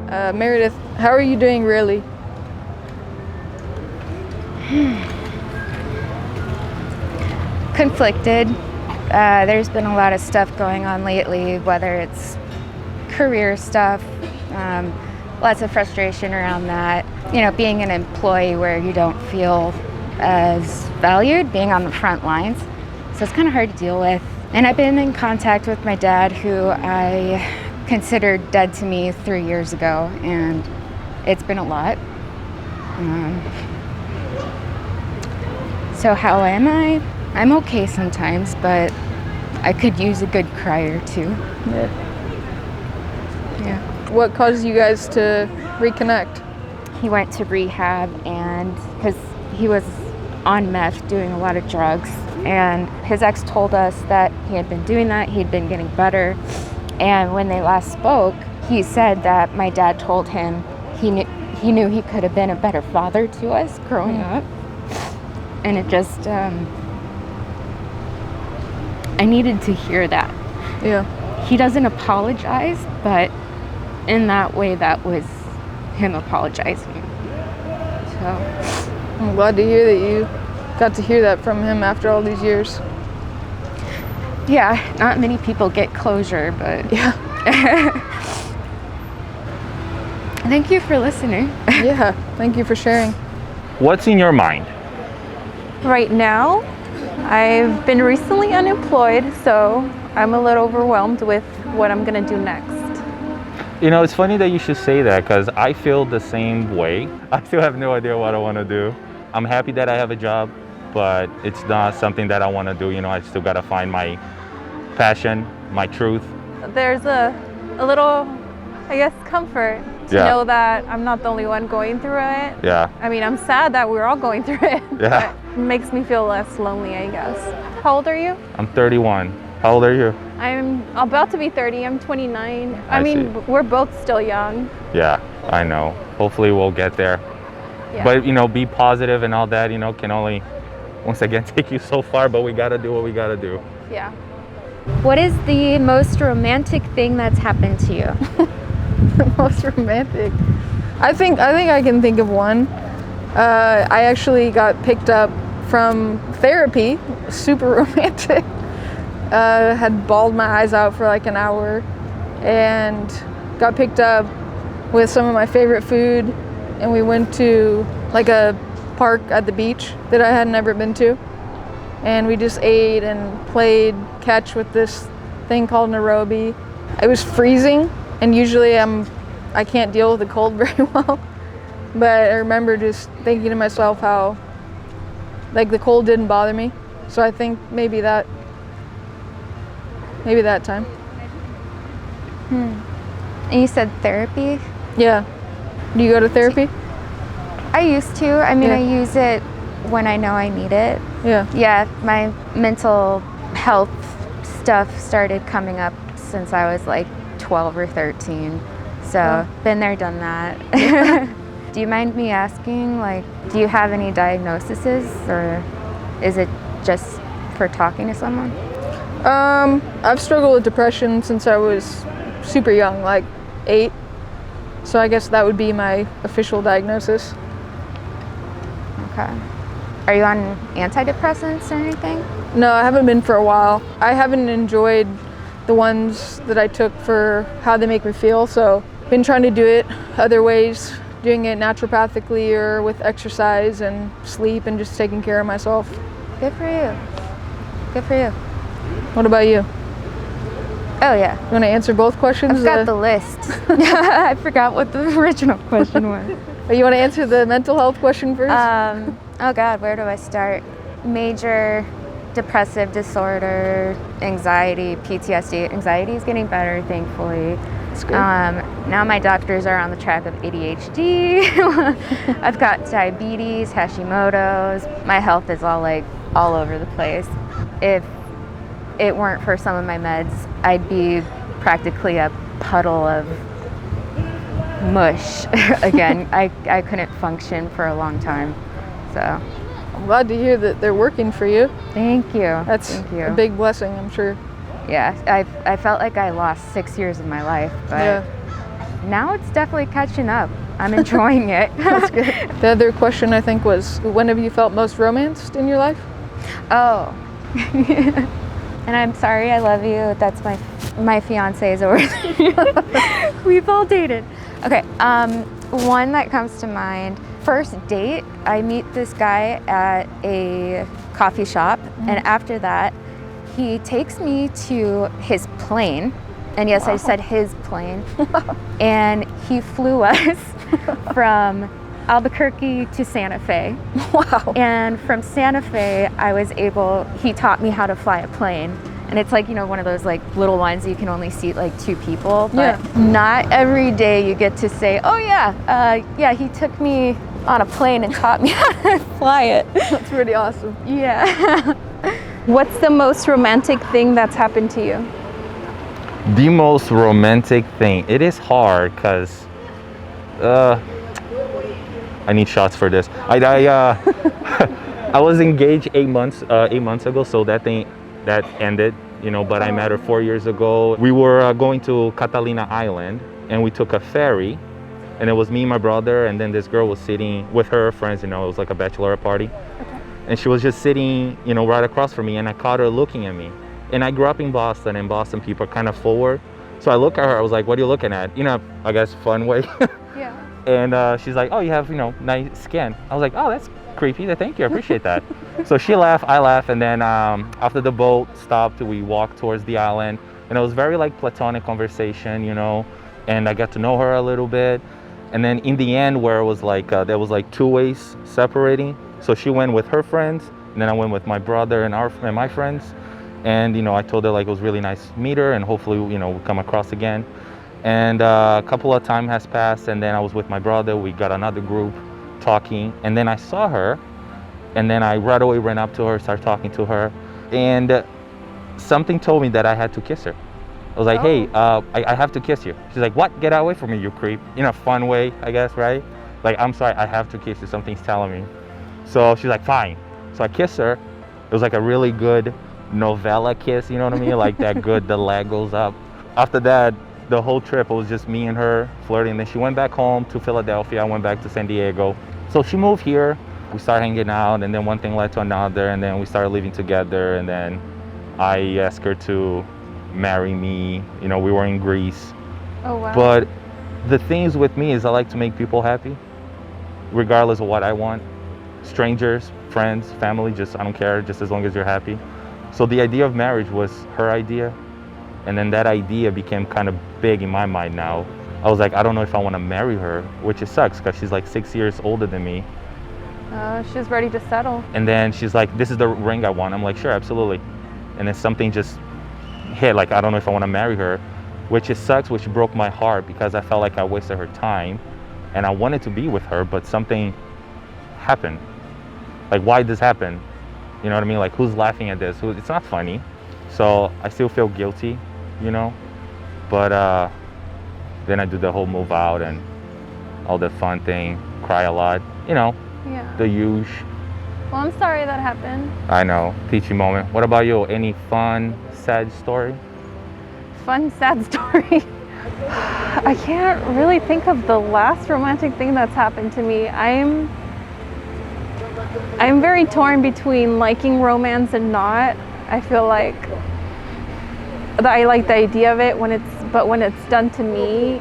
Meredith, how are you doing really? Conflicted. There's been a lot of stuff going on lately, whether it's career stuff, lots of frustration around that. You know, being an employee where you don't feel as valued, being on the front lines. So it's kind of hard to deal with. And I've been in contact with my dad, who I considered dead to me 3 years ago, and it's been a lot. So how am I? I'm okay sometimes, but I could use a good cry or two. Yeah. What caused you guys to reconnect? He went to rehab, and because he was on meth doing a lot of drugs, and his ex told us that he had been doing that, he'd been getting better. And when they last spoke, he said that my dad told him he knew he could have been a better father to us growing up. And it just, I needed to hear that. Yeah. He doesn't apologize, but in that way, that was him apologizing. So I'm glad to hear that you got to hear that from him after all these years. yeah, not many people get closure, but Yeah. Thank you for listening. Yeah, thank you for sharing. What's in your mind? Right now, I've been recently unemployed, so I'm a little overwhelmed with what I'm gonna do next. You know, it's funny that you should say that because I feel the same way. I still have no idea what I want to do. I'm happy that I have a job, but it's not something that I want to do. You know, I still got to find my passion, my truth. There's a little, I guess, comfort to know that I'm not the only one going through it. Yeah. I mean, I'm sad that we're all going through it. Yeah. But it makes me feel less lonely, I guess. How old are you? I'm 31. How old are you? I'm about to be 30. I'm 29. I mean, see. we're both still young. Yeah, I know. Hopefully we'll get there. Yeah. But, you know, be positive and all that, you know, can only, once again, take you so far, but we got to do what we got to do. Yeah. What is the most romantic thing that's happened to you? The most romantic. I think I can think of one. I actually got picked up from therapy, super romantic. Had bawled my eyes out for like an hour and got picked up with some of my favorite food, and we went to like a park at the beach that I had never been to, and we just ate and played catch with this thing called Nairobi. It was freezing, and usually I can't deal with the cold very well, but I remember just thinking to myself how like the cold didn't bother me. So I think maybe that time. And you said therapy? Yeah. Do you go to therapy? I used to. I mean, Yeah. I use it when I know I need it. Yeah. Yeah, my mental health stuff started coming up since I was like 12 or 13. So, been there, done that. Do you mind me asking, like, do you have any diagnoses, or is it just for talking to someone? I've struggled with depression since I was super young, like 8. So I guess that would be my official diagnosis. Okay. Are you on antidepressants or anything? No, I haven't been for a while. I haven't enjoyed the ones that I took for how they make me feel, so been trying to do it other ways, doing it naturopathically or with exercise and sleep and just taking care of myself. Good for you. Good for you. What about you? Oh, yeah. You want to answer both questions? I've got the list. I forgot what the original question was. You want to answer the mental health question first? Oh God, where do I start? Major depressive disorder, anxiety, PTSD. Anxiety is getting better, thankfully. That's good. Now my doctors are on the track of ADHD. I've got diabetes, Hashimoto's. My health is all over the place. If it weren't for some of my meds, I'd be practically a puddle of mush. Again, I couldn't function for a long time. So I'm glad to hear that they're working for you. thank you. That's Thank you. a big blessing, I'm sure. Yeah, I felt like I lost 6 years of my life, but Yeah. Now it's definitely catching up. I'm enjoying it. That's good. The other question I think was, when have you felt most romanced in your life? Oh. And I'm sorry, I love you. That's my fiance's over there. We've all dated. Okay, one that comes to mind. First date, I meet this guy at a coffee shop, and after that, he takes me to his plane. And yes, I said his plane. And he flew us from Albuquerque to Santa Fe. Wow. And from Santa Fe, he taught me how to fly a plane. And it's like, one of those like little ones you can only seat like 2 people. But not every day you get to say, oh yeah, he took me on a plane and taught me how to fly it. That's pretty awesome. Yeah. What's the most romantic thing that's happened to you? The most romantic thing. It is hard because I need shots for this. I was engaged 8 months ago, so that ended, but I met her 4 years ago. We were going to Catalina Island, and we took a ferry, and it was me, my brother, and then this girl was sitting with her friends. It was like a bachelorette party. Okay. And she was just sitting, right across from me, and I caught her looking at me. And I grew up in Boston, and Boston people are kind of forward. So I look at her, I was like, what are you looking at? I guess fun way. Yeah. And she's like, oh, you have, nice skin. I was like, oh, that's creepy. Thank you, I appreciate that. So she laughed, I laughed, and then after the boat stopped, we walked towards the island. And it was very like platonic conversation, and I got to know her a little bit. And then in the end, where it was like, there was like 2 ways separating. So she went with her friends, and then I went with my brother and my friends. And I told her like it was really nice to meet her, and hopefully we'll come across again. And a couple of time has passed, and then I was with my brother. We got another group talking, and then I saw her, and then I right away ran up to her, started talking to her, and something told me that I had to kiss her. I was like, hey, I have to kiss you. She's like, what? Get away from me, you creep. In a fun way, I guess, right? Like, I'm sorry, I have to kiss you. Something's telling me. So she's like, fine. So I kissed her. It was like a really good novella kiss, you know what I mean? Like that good, the leg goes up. After that, the whole trip, it was just me and her flirting. Then she went back home to Philadelphia. I went back to San Diego. So she moved here. We started hanging out, and then one thing led to another, and then we started living together, and then I asked her to marry me. We were in Greece. Oh, wow. But the things with me is I like to make people happy, regardless of what I want. Strangers, friends, family, I don't care, just as long as you're happy. So the idea of marriage was her idea, and then that idea became kind of big in my mind now. I was like, I don't know if I want to marry her, which it sucks because she's like 6 years older than me. She's ready to settle. And then she's like, this is the ring I want. I'm like, sure, absolutely. And then something just hit, like, I don't know if I want to marry her, which it sucks, which broke my heart because I felt like I wasted her time, and I wanted to be with her, but something happened. Like, why did this happen? You know what I mean? Like, who's laughing at this? It's not funny. So I still feel guilty, but then I do the whole move out and all the fun thing, cry a lot, Yeah. the huge. Well, I'm sorry that happened. I know, teaching moment. What about you? Any fun, sad story? Fun, sad story. I can't really think of the last romantic thing that's happened to me. I'm very torn between liking romance and not. I feel like I like the idea of it but when it's done to me,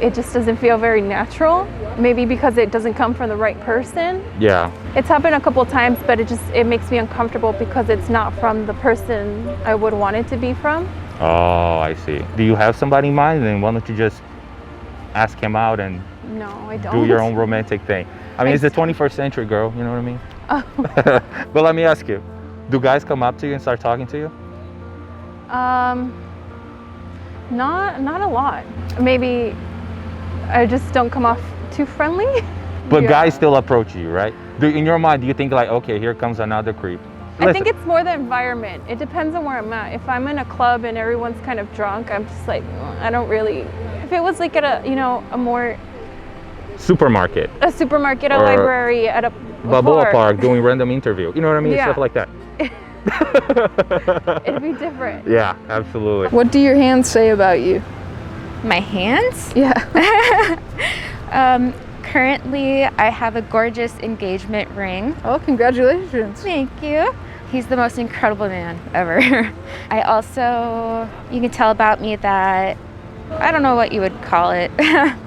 it just doesn't feel very natural. Maybe because it doesn't come from the right person. Yeah. It's happened a couple times, but it makes me uncomfortable because it's not from the person I would want it to be from. Oh, I see. Do you have somebody in mind? Then why don't you just ask him out and No, I don't. do your own romantic thing? I mean, it's the 21st century, girl. You know what I mean? Oh. But let me ask you, do guys come up to you and start talking to you? Not a lot. Maybe I just don't come off too friendly. But guys still approach you, right? In your mind, do you think like, okay, here comes another creep? I think it's more the environment. It depends on where I'm at. If I'm in a club and everyone's kind of drunk, I'm just like, I don't really. If it was like at a more supermarket, a library, at a Balboa Park, doing random interview. You know what I mean? Yeah. Stuff like that. It'd be different. Yeah, absolutely. What do your hands say about you? My hands? Yeah. Currently, I have a gorgeous engagement ring. Oh, congratulations. Thank you. He's the most incredible man ever. I also, you can tell about me that, I don't know what you would call it,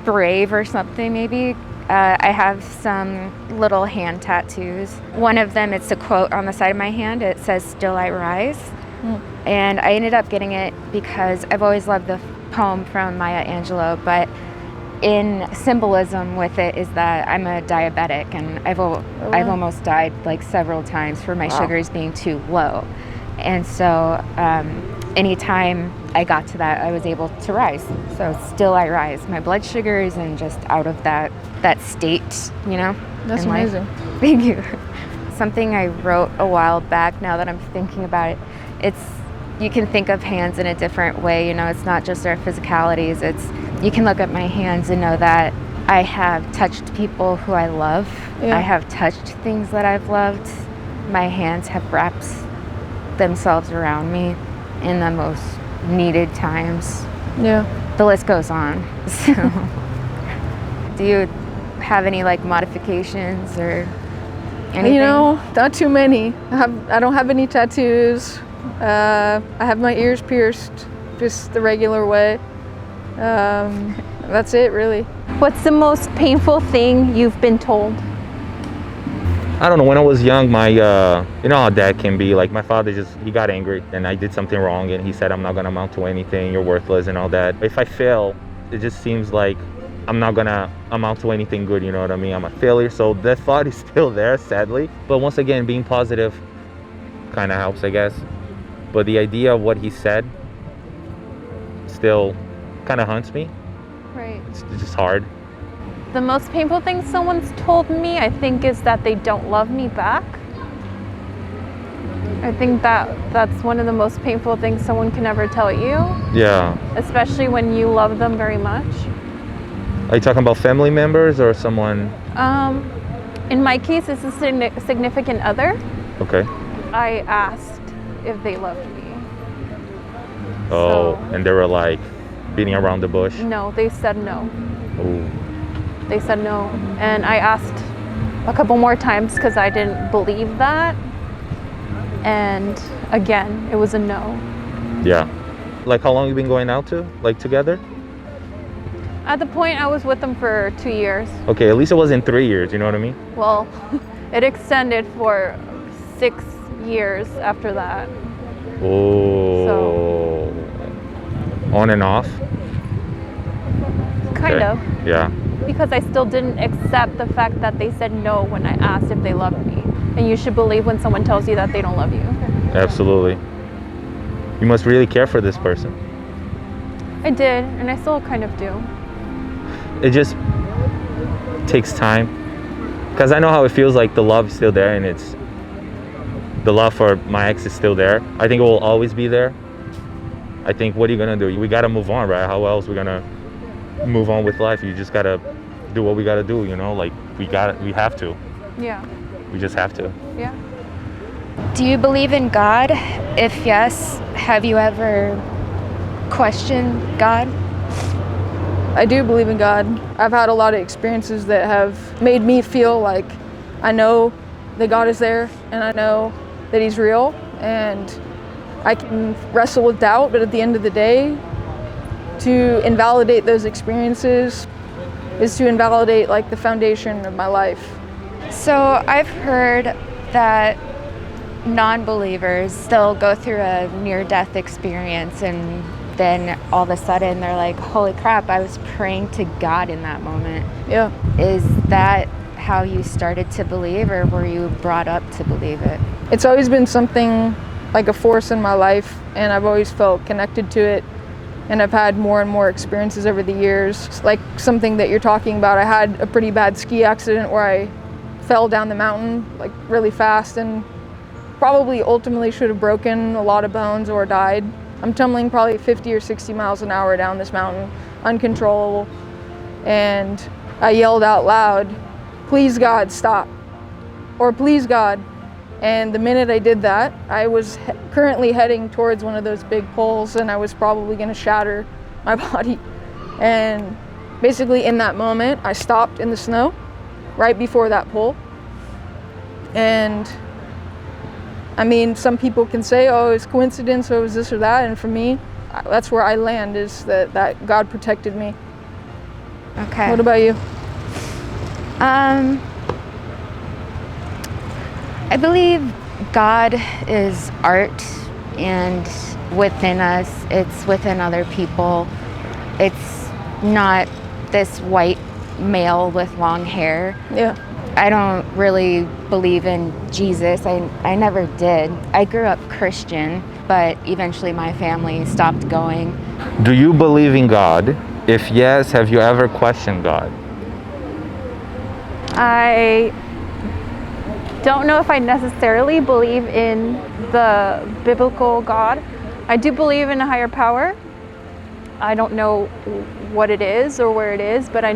brave or something maybe. I have some little hand tattoos. One of them, it's a quote on the side of my hand. It says, "Still I rise." And I ended up getting it because I've always loved the poem from Maya Angelou, but in symbolism with it is that I'm a diabetic, and I've almost died like several times for my sugars being too low. And so anytime I got to that, I was able to rise. So still I rise. My blood sugars and just out of that state, you know. That's in life. amazing. Thank you. Something I wrote a while back, now that I'm thinking about it, you can think of hands in a different way, you know. It's not just our physicalities. You can look at my hands and know that I have touched people who I love. Yeah. I have touched things that I've loved. My hands have wrapped themselves around me in the most needed times. Yeah. The list goes on. So, do you have any like modifications or anything? You know, not too many. I don't have any tattoos. I have my ears pierced just the regular way. That's it, really. What's the most painful thing you've been told? I don't know, when I was young, my, you know how dad can be, like my father he got angry and I did something wrong and he said, "I'm not gonna amount to anything, you're worthless," and all that. If I fail, it just seems like I'm not gonna amount to anything good, you know what I mean? I'm a failure, so that thought is still there, sadly. But once again, being positive kind of helps, I guess. But the idea of what he said still kind of haunts me. Right. It's just hard. The most painful thing someone's told me, I think, is that they don't love me back. I think that's one of the most painful things someone can ever tell you. Yeah. Especially when you love them very much. Are you talking about family members or someone? In my case, it's a significant other. Okay. I asked if they loved me. Oh, and they were like beating around the bush? No, they said no. Oh. They said no. And I asked a couple more times because I didn't believe that. And again, it was a no. Yeah. Like how long you been going out to? Like together? At the point, I was with them for 2 years. Okay, at least it wasn't 3 years, you know what I mean? Well, it extended for 6 years after that. Oh. So. On and off? Kind Okay. of. Yeah. Because I still didn't accept the fact that they said no when I asked if they loved me. And you should believe when someone tells you that they don't love you. Absolutely. You must really care for this person. I did, and I still kind of do. It just takes time. Because I know how it feels, like the love is still there, and the love for my ex is still there. I think it will always be there. I think, what are you gonna do? We gotta move on, right? How else we gonna move on with life? You just gotta do what we gotta do, you know? Like, we have to. Yeah. We just have to. Yeah. Do you believe in God? If yes, have you ever questioned God? I do believe in God. I've had a lot of experiences that have made me feel like I know that God is there and I know that He's real, and I can wrestle with doubt, but at the end of the day, to invalidate those experiences is to invalidate like the foundation of my life. So I've heard that non-believers still go through a near-death experience, and then all of a sudden they're like, holy crap, I was praying to God in that moment. Yeah. Is that how you started to believe, or were you brought up to believe it? It's always been something like a force in my life, and I've always felt connected to it, and I've had more and more experiences over the years. Like something that you're talking about, I had a pretty bad ski accident where I fell down the mountain like really fast and probably ultimately should have broken a lot of bones or died. I'm tumbling probably 50 or 60 miles an hour down this mountain, uncontrollable, and I yelled out loud, "Please God, stop," or "Please God." And the minute I did that, I was currently heading towards one of those big poles, and I was probably going to shatter my body. And basically in that moment, I stopped in the snow right before that pole. And I mean, some people can say, oh, it's coincidence, or it was this or that. And for me, that's where I land, is that God protected me. Okay. What about you? I believe God is art, and within us, it's within other people. It's not this white male with long hair. Yeah. I don't really believe in Jesus. I never did. I grew up Christian, but eventually my family stopped going. Do you believe in God? If yes, have you ever questioned God? I don't know if I necessarily believe in the biblical God. I do believe in a higher power. I don't know what it is or where it is, but I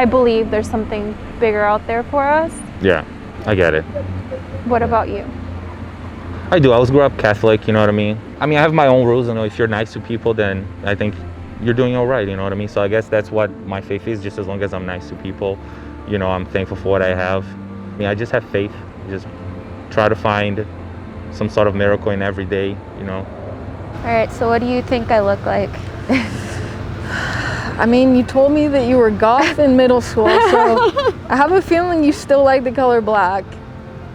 believe there's something bigger out there for us. Yeah, I get it. What about you? I do. I was grew up Catholic, you know what I mean? I have my own rules. You know, if you're nice to people, then I think you're doing all right, you know what I mean? So I guess that's what my faith is. Just as long as I'm nice to people, you know, I'm thankful for what I have. I just have faith. Just try to find some sort of miracle in every day, you know. All right, so what do you think I look like? I mean, you told me that you were goth in middle school, so I have a feeling you still like the color black.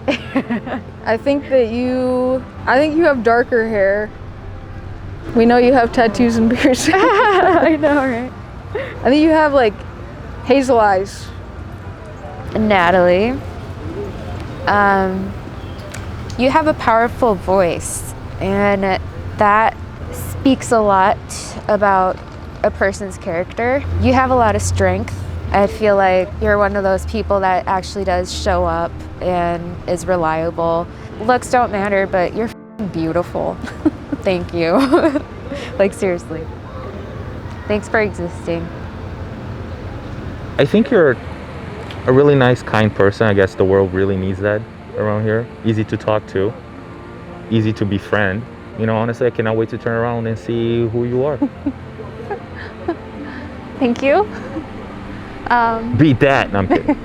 I think you have darker hair. We know you have tattoos and piercings. I know, right? I think you have like hazel eyes. Natalie, you have a powerful voice, and that speaks a lot about a person's character. You have a lot of strength. I feel like you're one of those people that actually does show up and is reliable. Looks don't matter, but you're beautiful. Thank you. Like, seriously. Thanks for existing. I think you're a really nice, kind person. I guess the world really needs that around here. Easy to talk to, easy to befriend. You know, honestly, I cannot wait to turn around and see who you are. Thank you. Beat that. No, I'm kidding.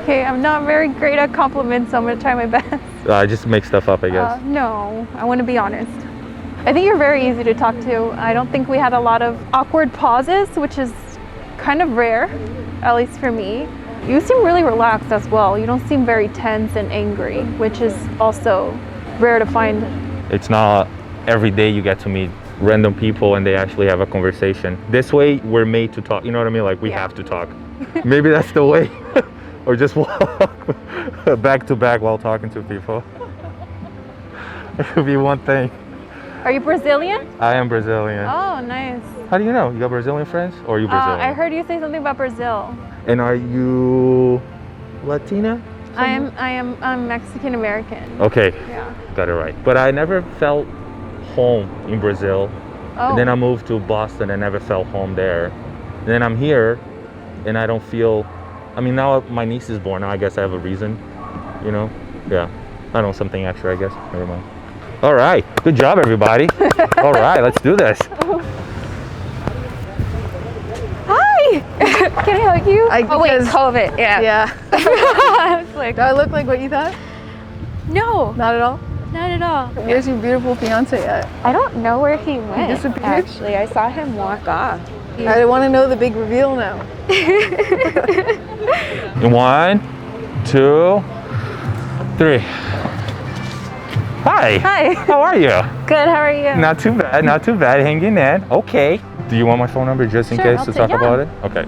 Okay, I'm not very great at compliments, so I'm gonna try my best. I just make stuff up, I guess. No, I want to be honest. I think you're very easy to talk to. I don't think we had a lot of awkward pauses, which is kind of rare, at least for me. You seem really relaxed as well. You don't seem very tense and angry, which is also rare to find. It's not every day you get to meet random people and they actually have a conversation. This way, we're made to talk. You know what I mean? Like, we have to talk. Maybe that's the way. Or just walk back to back while talking to people. It could be one thing. Are you Brazilian? I am Brazilian. Oh, nice. How do you know? You got Brazilian friends? Or are you Brazilian? I heard you say something about Brazil. And are you Latina? I'm Mexican American. Okay, Yeah. got it right. But I never felt home in Brazil. Oh. And then I moved to Boston and never felt home there. And then I'm here and I don't feel, now my niece is born. Now I guess I have a reason, you know? Yeah. I don't know, something extra, I guess. Never mind. All right. Good job, everybody. All right, let's do this. Hi! Can I hug you? Oh, wait, Because- COVID. Yeah. Yeah. I was like, Do I look like what you thought? no, Not at all? not at all. Where's your beautiful fiance at? I don't know where he went. disappeared? Actually, I saw him walk off. I want to know the big reveal now. 1, 2, 3. Hi. Hi. How are you? Good, how are you? Not too bad, not too bad. Hanging in. Okay. Do you want my phone number just in Sure, case I'll to take- talk about it? Okay.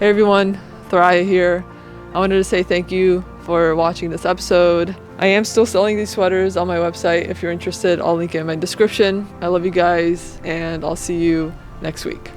Hey everyone, Thoraya here. I wanted to say thank you for watching this episode. I am still selling these sweaters on my website. If you're interested, I'll link it in my description. I love you guys, and I'll see you next week.